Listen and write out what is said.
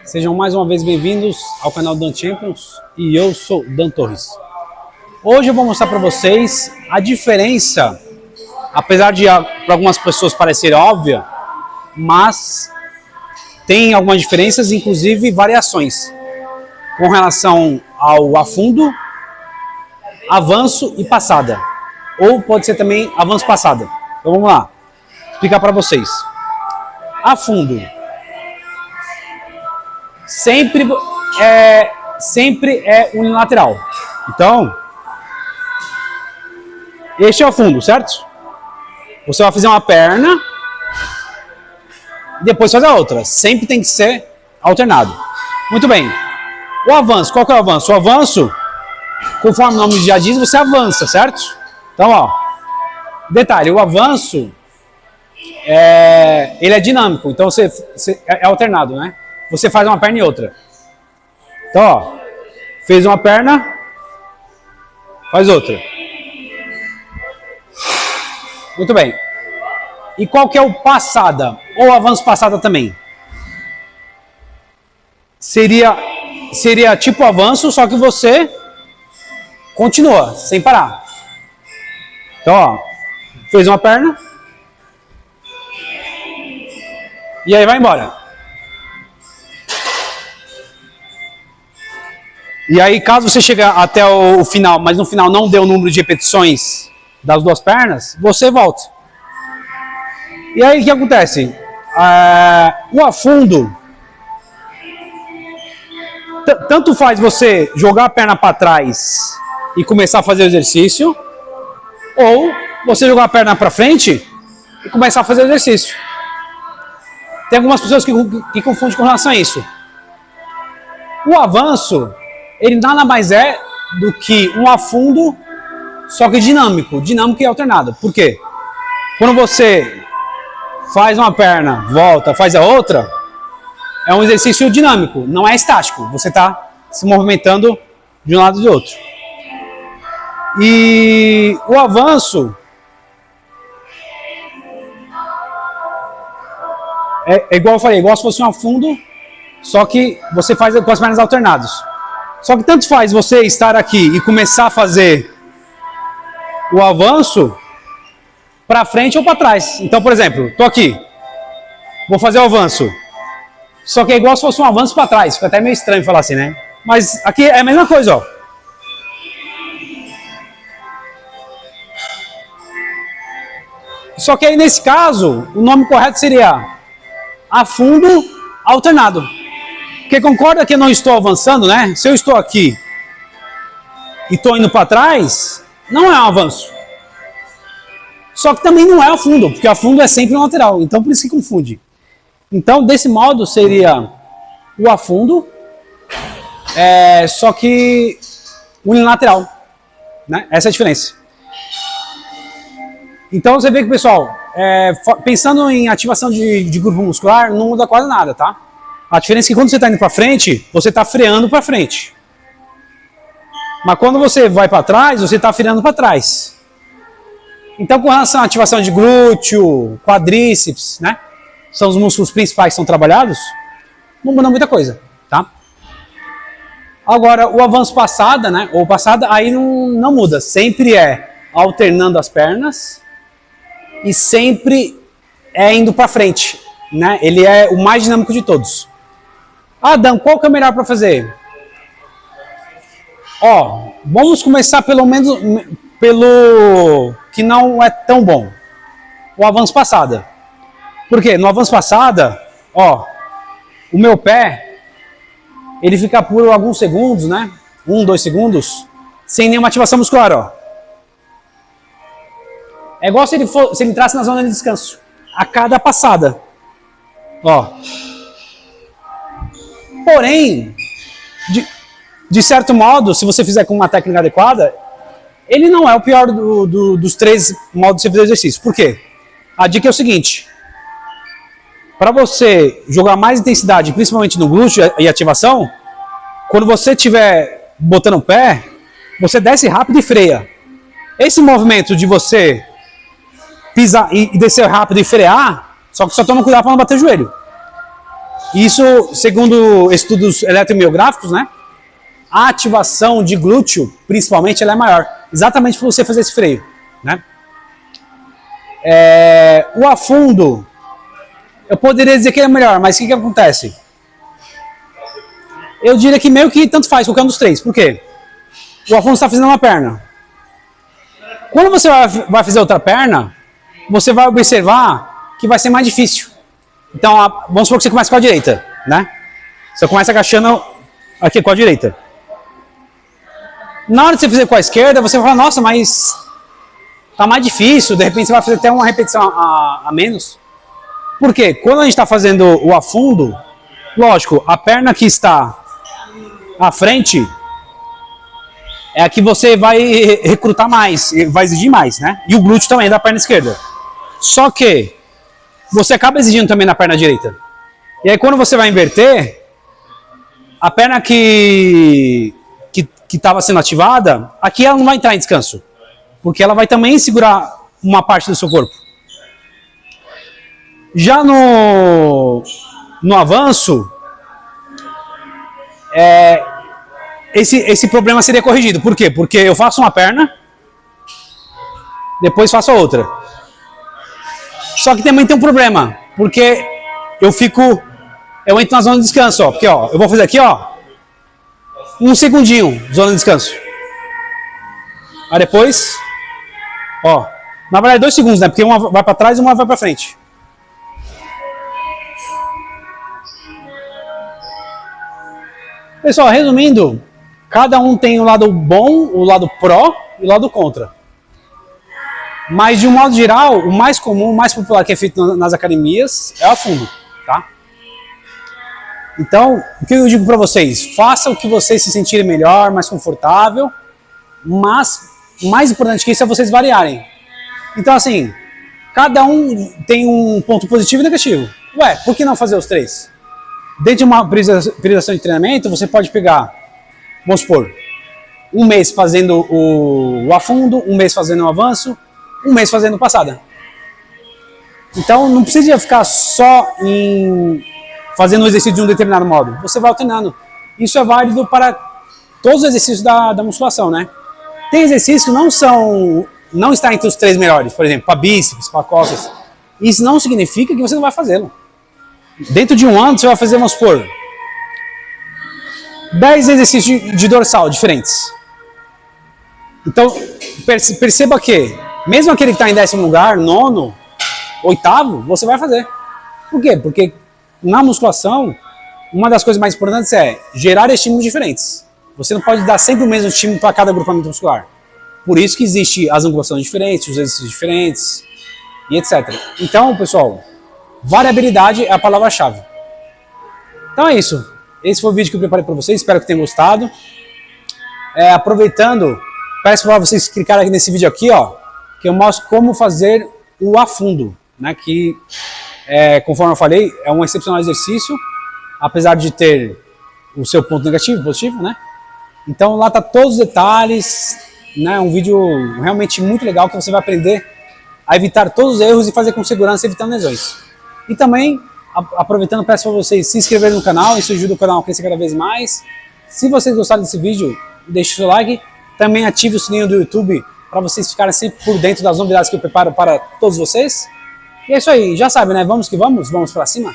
Sejam mais uma vez bem-vindos ao canal Dan Champions e eu sou Dan Torres. Hoje eu vou mostrar para vocês a diferença, apesar de para algumas pessoas parecer óbvia, mas tem algumas diferenças, inclusive variações, com relação ao afundo, avanço e passada. Ou pode ser também avanço-passada. Então vamos lá, explicar para vocês. Afundo. Sempre é unilateral. Então, este é o fundo, certo? Você vai fazer uma perna e depois faz a outra. Sempre tem que ser alternado. Muito bem. O avanço, qual que é o avanço? O avanço, conforme o nome já diz, você avança, certo? Então, ó, detalhe, o avanço, ele é dinâmico, então é alternado, né? Você faz uma perna e outra. Então, ó, fez uma perna, faz outra. Muito bem. E qual que é o passada? Ou avanço passada também? Seria tipo avanço, só que você continua, sem parar. Então, ó, fez uma perna. E aí vai embora. E aí, caso você chegue até o final, mas no final não deu o número de repetições das duas pernas, você volta. E aí, o que acontece? O afundo, tanto faz você jogar a perna para trás e começar a fazer o exercício, ou você jogar a perna para frente e começar a fazer o exercício. Tem algumas pessoas que confundem com relação a isso. O avanço, ele nada mais é do que um afundo, só que dinâmico e alternado. Por quê? Quando você faz uma perna, volta, faz a outra, é um exercício dinâmico, não é estático. Você está se movimentando de um lado e do outro. E o avanço é igual eu falei, igual se fosse um afundo, só que você faz com as pernas alternadas. Só que tanto faz você estar aqui e começar a fazer o avanço para frente ou para trás. Então, por exemplo, estou aqui, vou fazer o avanço. Só que é igual se fosse um avanço para trás. Fica até meio estranho falar assim, né? Mas aqui é a mesma coisa, ó. Só que aí nesse caso, o nome correto seria afundo alternado. Porque concorda que eu não estou avançando, né? Se eu estou aqui e estou indo para trás, não é um avanço. Só que também não é afundo, porque afundo é sempre um lateral. Então por isso que confunde. Então desse modo seria o afundo, só que unilateral, né? Essa é a diferença. Então você vê que, pessoal, pensando em ativação de grupo muscular, não muda quase nada, tá? A diferença é que quando você está indo para frente, você está freando para frente. Mas quando você vai para trás, você está freando para trás. Então, com relação à ativação de glúteo, quadríceps, né? São os músculos principais que são trabalhados, não muda muita coisa, tá? Agora, o avanço passada, né? Ou passada, aí não muda. Sempre é alternando as pernas e sempre é indo para frente, né? Ele é o mais dinâmico de todos. Ah, Dan, qual que é o melhor para fazer? Ó, vamos começar pelo menos pelo que não é tão bom. O avanço passada. Por quê? No avanço passada, ó, o meu pé, ele fica por alguns segundos, né? 1, 2 segundos, sem nenhuma ativação muscular, ó. É igual se ele entrasse na zona de descanso a cada passada. Ó. Porém, de certo modo, se você fizer com uma técnica adequada, ele não é o pior dos três modos de você fazer o exercício. Por quê? A dica é o seguinte. Para você jogar mais intensidade, principalmente no glúteo e ativação, quando você estiver botando o pé, você desce rápido e freia. Esse movimento de você pisar e descer rápido e frear, só que só toma cuidado para não bater o joelho. Isso, segundo estudos eletromiográficos, né? A ativação de glúteo, principalmente, ela é maior. Exatamente por você fazer esse freio, né? O afundo, eu poderia dizer que ele é melhor, mas o que acontece? Eu diria que meio que tanto faz, qualquer um dos três. Por quê? O afundo está fazendo uma perna. Quando você vai fazer outra perna, você vai observar que vai ser mais difícil. Então, vamos supor que você começa com a direita, né? Você começa agachando aqui com a direita. Na hora de você fazer com a esquerda, você vai falar, nossa, mas tá mais difícil, de repente você vai fazer até uma repetição a menos. Por quê? Quando a gente está fazendo o afundo, lógico, a perna que está à frente é a que você vai recrutar mais, vai exigir mais, né? E o glúteo também da perna esquerda. Só que você acaba exigindo também na perna direita. E aí quando você vai inverter, a perna que estava sendo ativada, aqui ela não vai entrar em descanso. Porque ela vai também segurar uma parte do seu corpo. Já no avanço, esse problema seria corrigido. Por quê? Porque eu faço uma perna, depois faço a outra. Só que também tem um problema, porque eu entro na zona de descanso, ó, porque ó, eu vou fazer aqui, ó, um segundinho, zona de descanso. Aí depois, ó, na verdade 2 segundos, né? Porque uma vai para trás e uma vai para frente. Pessoal, resumindo, cada um tem o lado bom, o lado pró e o lado contra. Mas de um modo geral, o mais comum, o mais popular que é feito nas academias é o afundo, tá? Então, o que eu digo para vocês? Faça o que vocês se sentirem melhor, mais confortável, mas mais importante que isso é vocês variarem. Então, assim, cada um tem um ponto positivo e negativo. Ué, por que não fazer os 3? Dentro de uma periodização de treinamento, você pode pegar, vamos supor, um mês fazendo o afundo, um mês fazendo o avanço, um mês fazendo passada. Então, não precisa ficar só fazendo o exercício de um determinado modo. Você vai alternando. Isso é válido para todos os exercícios da musculação, né? Tem exercícios que não está entre os 3 melhores. Por exemplo, para bíceps, para costas. Isso não significa que você não vai fazê-lo. Dentro de um ano, você vai fazer, vamos supor, 10 exercícios de dorsal diferentes. Então, perceba que, mesmo aquele que está em 10º lugar, 9º, 8º, você vai fazer. Por quê? Porque na musculação, uma das coisas mais importantes é gerar estímulos diferentes. Você não pode dar sempre o mesmo estímulo para cada agrupamento muscular. Por isso que existe as angulações diferentes, os exercícios diferentes, e etc. Então, pessoal, variabilidade é a palavra-chave. Então é isso. Esse foi o vídeo que eu preparei para vocês. Espero que tenham gostado. Aproveitando, peço para vocês clicarem aqui nesse vídeo aqui, ó, que eu mostro como fazer o afundo, né? Que, conforme eu falei, é um excepcional exercício, apesar de ter o seu ponto negativo, positivo, né? Então lá tá todos os detalhes, né? Um vídeo realmente muito legal que você vai aprender a evitar todos os erros e fazer com segurança, evitando lesões. E também, aproveitando, peço para vocês se inscreverem no canal, isso ajuda o canal a crescer cada vez mais. Se vocês gostaram desse vídeo, deixe o seu like. Também ative o sininho do YouTube para vocês ficarem sempre por dentro das novidades que eu preparo para todos vocês. E é isso aí, já sabe, né? Vamos que vamos para cima.